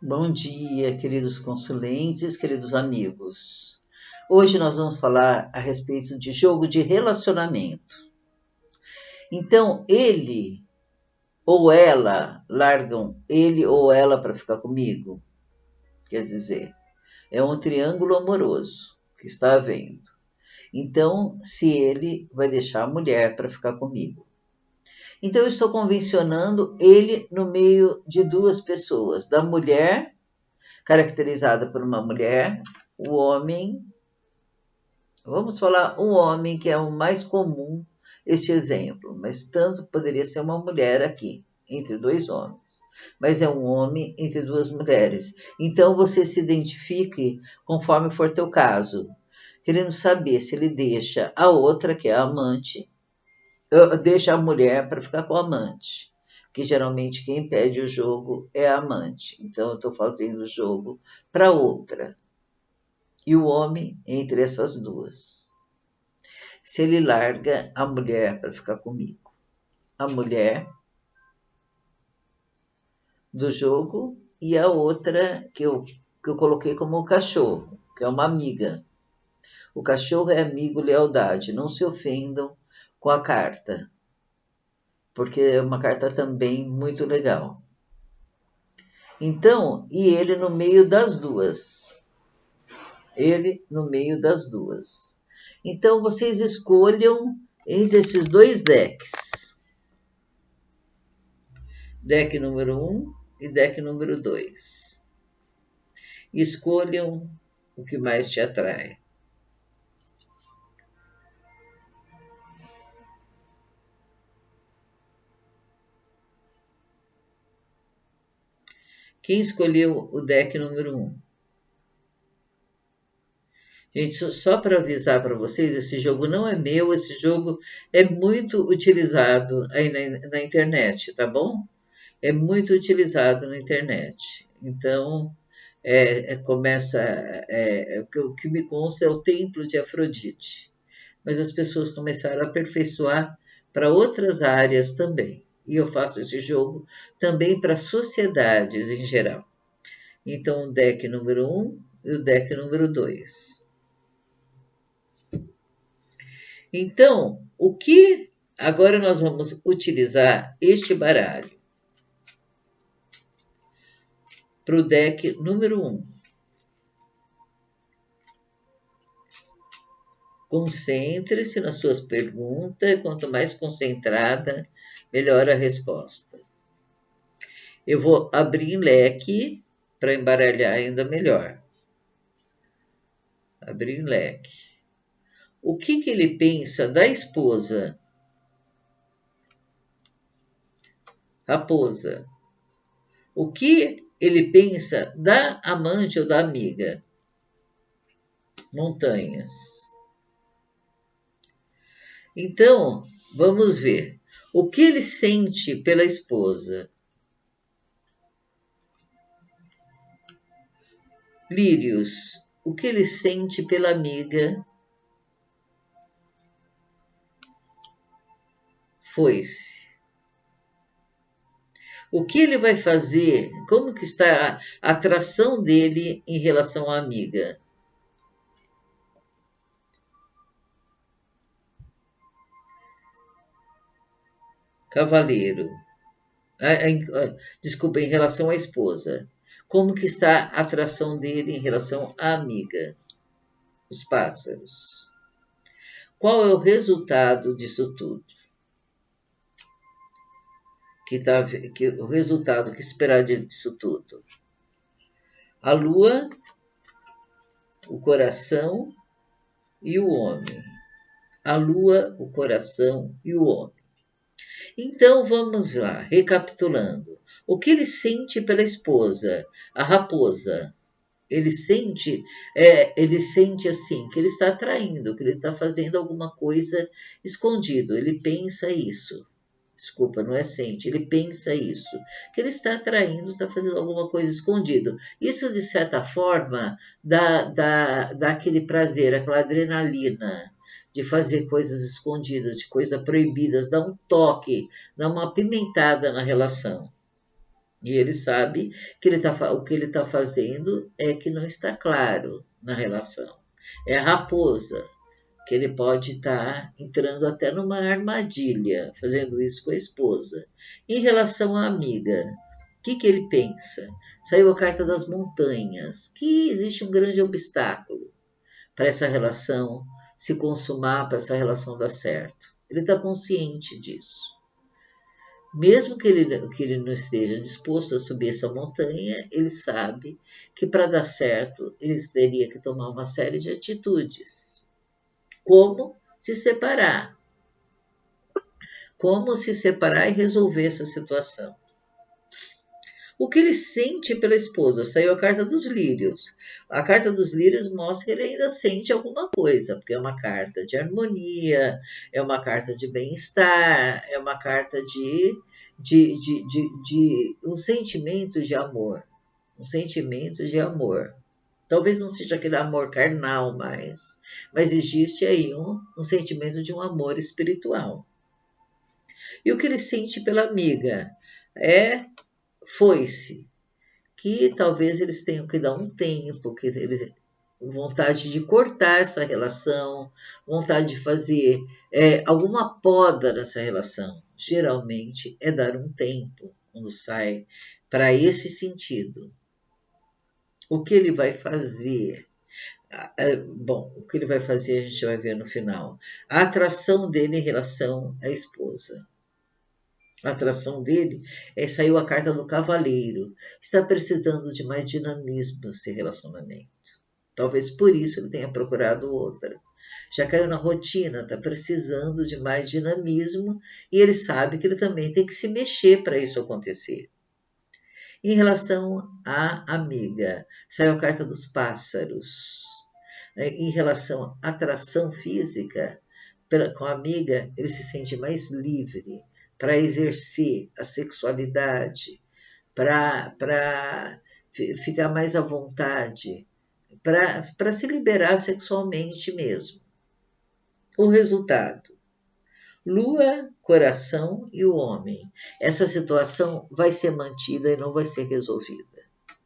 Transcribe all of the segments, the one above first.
Bom dia, queridos consulentes, queridos amigos. Hoje nós vamos falar a respeito de jogo de relacionamento. Então, ele ou ela largam ele ou ela para ficar comigo? Quer dizer, é um triângulo amoroso que está havendo. Então, se ele vai deixar a mulher para ficar comigo. Então, eu estou convencionando ele no meio de duas pessoas, da mulher, caracterizada por uma mulher, o homem. Vamos falar o homem, que é o mais comum este exemplo, mas tanto poderia ser uma mulher aqui, entre dois homens. Mas é um homem entre duas mulheres. Então você se identifique conforme for teu caso, querendo saber se ele deixa a outra, que é a amante, deixa a mulher para ficar com o amante. Que geralmente quem pede o jogo é a amante. Então eu estou fazendo o jogo para outra. E o homem entre essas duas. Se ele larga a mulher para ficar comigo. A mulher do jogo e a outra que eu coloquei como o cachorro, que é uma amiga. O cachorro é amigo, lealdade. Não se ofendam com a carta, porque é uma carta também muito legal. Então, e ele no meio das duas. Ele no meio das duas. Então, vocês escolham entre esses dois decks. Deck número 1 e deck número 2. Escolham o que mais te atrai. Quem escolheu o deck número 1? Gente, só para avisar para vocês, esse jogo não é meu, esse jogo é muito utilizado aí na internet, tá bom? É muito utilizado na internet. Então, o que me consta é o templo de Afrodite. Mas as pessoas começaram a aperfeiçoar para outras áreas também. E eu faço esse jogo também para sociedades em geral. Então, o deck número 1 e o deck número 2. Então, o que agora nós vamos utilizar este baralho para o deck número 1. Concentre-se nas suas perguntas, quanto mais concentrada, melhor a resposta. Eu vou abrir em leque para embaralhar ainda melhor. Abrir em leque. O que ele pensa da esposa? Raposa. O que ele pensa da amante ou da amiga? Montanhas. Então, vamos ver. O que ele sente pela esposa? Lírios. O que ele sente pela amiga? Foice. O que ele vai fazer? Como que está a atração dele em relação à amiga? Cavaleiro. Desculpa, em relação à esposa. Como que está a atração dele em relação à amiga? Os pássaros. Qual é o resultado disso tudo? O resultado que esperar disso tudo? A lua, o coração e o homem. A lua, o coração e o homem. Então vamos lá, recapitulando. O que ele sente pela esposa? A raposa. Ele sente assim, que ele está atraindo, que ele está fazendo alguma coisa escondido. Ele pensa isso. Desculpa, não é sente, ele pensa isso. Que ele está atraindo, está fazendo alguma coisa escondido. Isso, de certa forma, dá aquele prazer, aquela adrenalina de fazer coisas escondidas, de coisas proibidas, dá um toque, dá uma apimentada na relação. E ele sabe que o que ele está fazendo é que não está claro na relação. É a raposa, que ele pode estar entrando até numa armadilha, fazendo isso com a esposa. Em relação à amiga, o que ele pensa? Saiu a carta das montanhas, que existe um grande obstáculo para essa relação se consumar, para essa relação dar certo. Ele está consciente disso. Mesmo que ele não esteja disposto a subir essa montanha, ele sabe que para dar certo ele teria que tomar uma série de atitudes. Como se separar. Como se separar e resolver essa situação. O que ele sente pela esposa? Saiu a carta dos lírios. A carta dos lírios mostra que ele ainda sente alguma coisa, porque é uma carta de harmonia, é uma carta de bem-estar, é uma carta de um sentimento de amor. Um sentimento de amor. Talvez não seja aquele amor carnal mais, mas existe aí um sentimento de um amor espiritual. E o que ele sente pela amiga é foi-se, que talvez eles tenham que dar um tempo, que eles vontade de cortar essa relação, vontade de fazer alguma poda nessa relação. Geralmente é dar um tempo quando sai para esse sentido. O que ele vai fazer? Bom, o que ele vai fazer a gente vai ver no final. A atração dele em relação à esposa. A atração dele saiu a carta do cavaleiro. Está precisando de mais dinamismo nesse relacionamento. Talvez por isso ele tenha procurado outra. Já caiu na rotina, está precisando de mais dinamismo e ele sabe que ele também tem que se mexer para isso acontecer. Em relação à amiga, saiu a carta dos pássaros. Em relação à atração física, com a amiga, ele se sente mais livre para exercer a sexualidade, para ficar mais à vontade, para se liberar sexualmente mesmo. O resultado: Lua, coração e o homem. Essa situação vai ser mantida e não vai ser resolvida.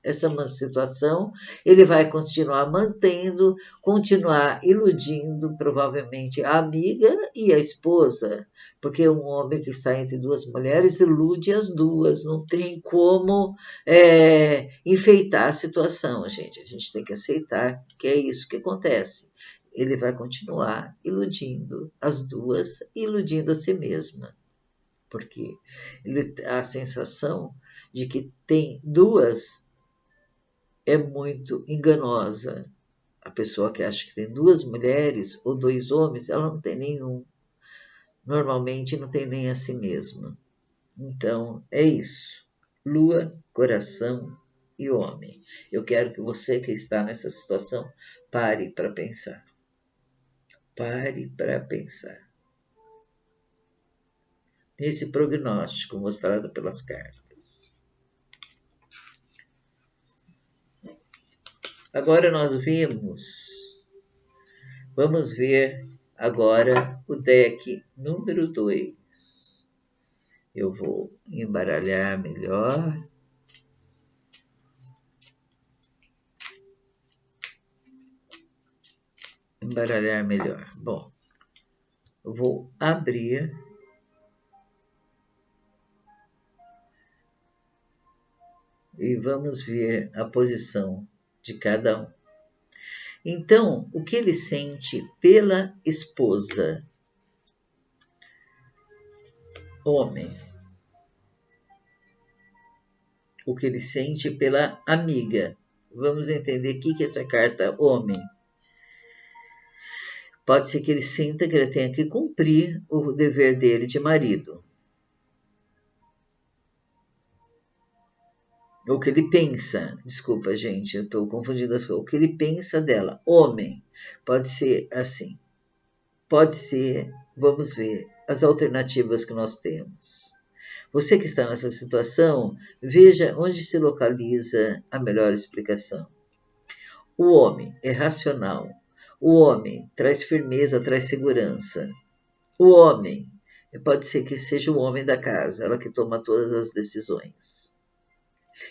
Essa situação ele vai continuar mantendo, continuar iludindo provavelmente a amiga e a esposa, porque um homem que está entre duas mulheres ilude as duas, não tem como enfeitar a situação, gente. A gente tem que aceitar que é isso que acontece. Ele vai continuar iludindo as duas, iludindo a si mesma, porque ele a sensação de que tem duas é muito enganosa. A pessoa que acha que tem duas mulheres ou dois homens, ela não tem nenhum. Normalmente não tem nem a si mesma. Então, é isso. Lua, coração e homem. Eu quero que você que está nessa situação pare para pensar. Pare para pensar. Nesse prognóstico mostrado pelas cartas. Agora vamos ver agora o deck número 2. Eu vou embaralhar melhor. Bom, eu vou abrir. E vamos ver a posição de cada um. Então, o que ele sente pela esposa? Homem. O que ele sente pela amiga? Vamos entender o que é essa carta homem. Pode ser que ele sinta que ele tenha que cumprir o dever dele de marido. O que ele pensa, desculpa, gente, eu estou confundindo as coisas. O que ele pensa dela, homem, pode ser assim. Pode ser, vamos ver as alternativas que nós temos. Você que está nessa situação, veja onde se localiza a melhor explicação. O homem é racional. O homem traz firmeza, traz segurança. O homem pode ser que seja o homem da casa, ela que toma todas as decisões.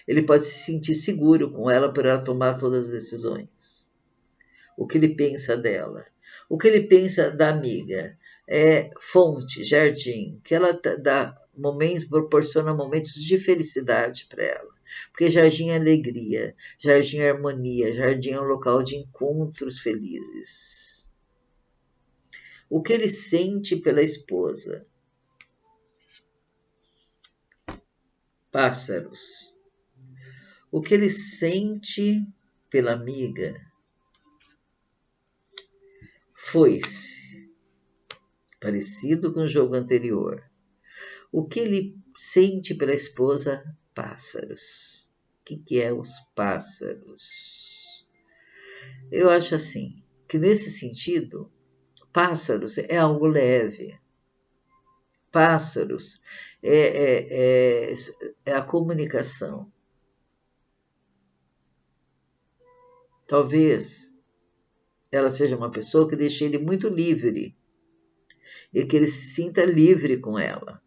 Ele pode se sentir seguro com ela por ela tomar todas as decisões. O que ele pensa dela? O que ele pensa da amiga? É fonte, jardim, que ela dá momentos, proporciona momentos de felicidade para ela. Porque jardim é alegria, jardim é harmonia, jardim é um local de encontros felizes. O que ele sente pela esposa? Pássaros. O que ele sente pela amiga? Foice. Parecido com o jogo anterior. O que ele sente pela esposa? Pássaros. O que é os pássaros? Eu acho assim, que nesse sentido, pássaros é algo leve. Pássaros é a comunicação. Talvez ela seja uma pessoa que deixe ele muito livre e que ele se sinta livre com ela.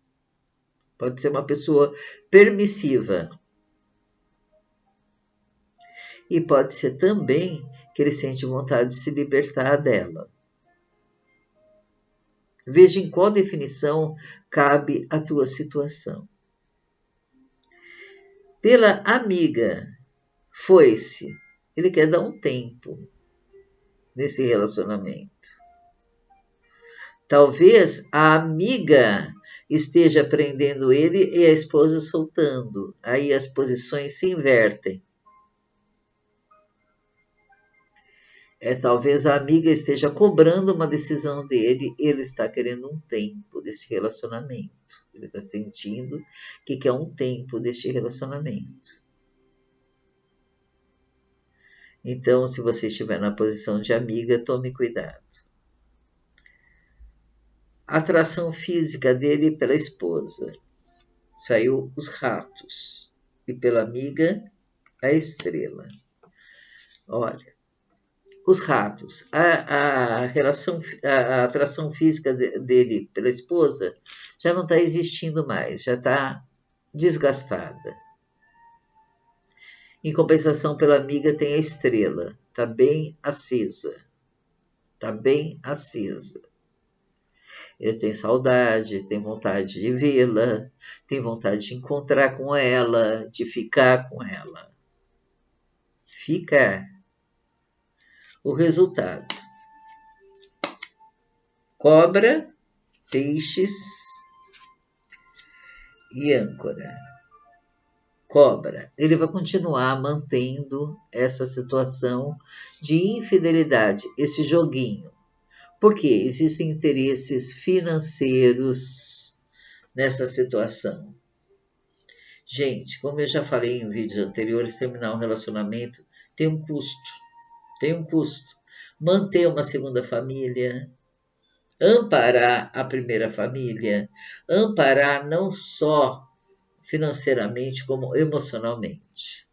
Pode ser uma pessoa permissiva. E pode ser também que ele sente vontade de se libertar dela. Veja em qual definição cabe a tua situação. Pela amiga, foi-se. Ele quer dar um tempo nesse relacionamento. Talvez a amiga esteja prendendo ele e a esposa soltando. Aí as posições se invertem. Talvez a amiga esteja cobrando uma decisão dele, ele está querendo um tempo desse relacionamento. Ele está sentindo que quer um tempo deste relacionamento. Então, se você estiver na posição de amiga, tome cuidado. A atração física dele pela esposa. Saiu os ratos. E pela amiga, a estrela. Olha, os ratos. A atração física dele pela esposa já não está existindo mais, já está desgastada. Em compensação, pela amiga tem a estrela. Está bem acesa. Está bem acesa. Ele tem saudade, tem vontade de vê-la, tem vontade de encontrar com ela, de ficar com ela. Ficar. O resultado. Cobra, peixes e âncora. Cobra. Ele vai continuar mantendo essa situação de infidelidade, esse joguinho. Porque existem interesses financeiros nessa situação. Gente, como eu já falei em vídeos anteriores, terminar um relacionamento tem um custo. Tem um custo. Manter uma segunda família, amparar a primeira família, amparar não só financeiramente, como emocionalmente.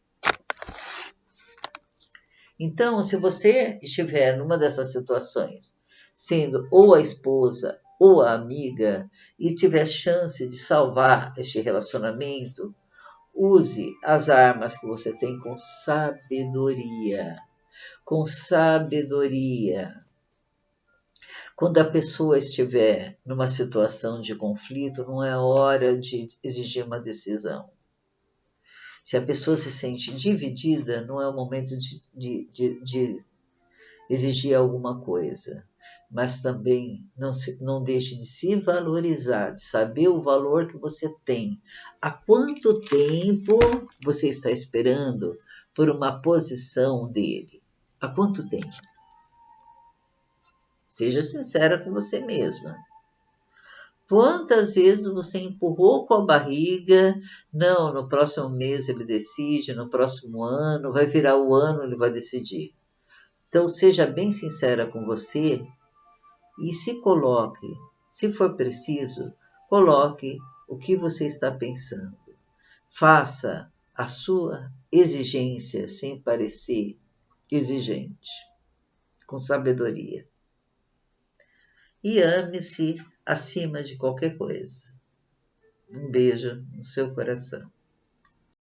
Então, se você estiver numa dessas situações, sendo ou a esposa ou a amiga, e tiver chance de salvar este relacionamento, use as armas que você tem com sabedoria. Com sabedoria. Quando a pessoa estiver numa situação de conflito, não é hora de exigir uma decisão. Se a pessoa se sente dividida, não é o momento de exigir alguma coisa. Mas também não deixe de se valorizar, de saber o valor que você tem. Há quanto tempo você está esperando por uma posição dele? Há quanto tempo? Seja sincera com você mesma. Quantas vezes você empurrou com a barriga? Não, no próximo mês ele decide, no próximo ano, vai virar o ano, ele vai decidir. Então, seja bem sincera com você e se coloque, se for preciso, coloque o que você está pensando. Faça a sua exigência sem parecer exigente, com sabedoria. E ame-se acima de qualquer coisa. Um beijo no seu coração.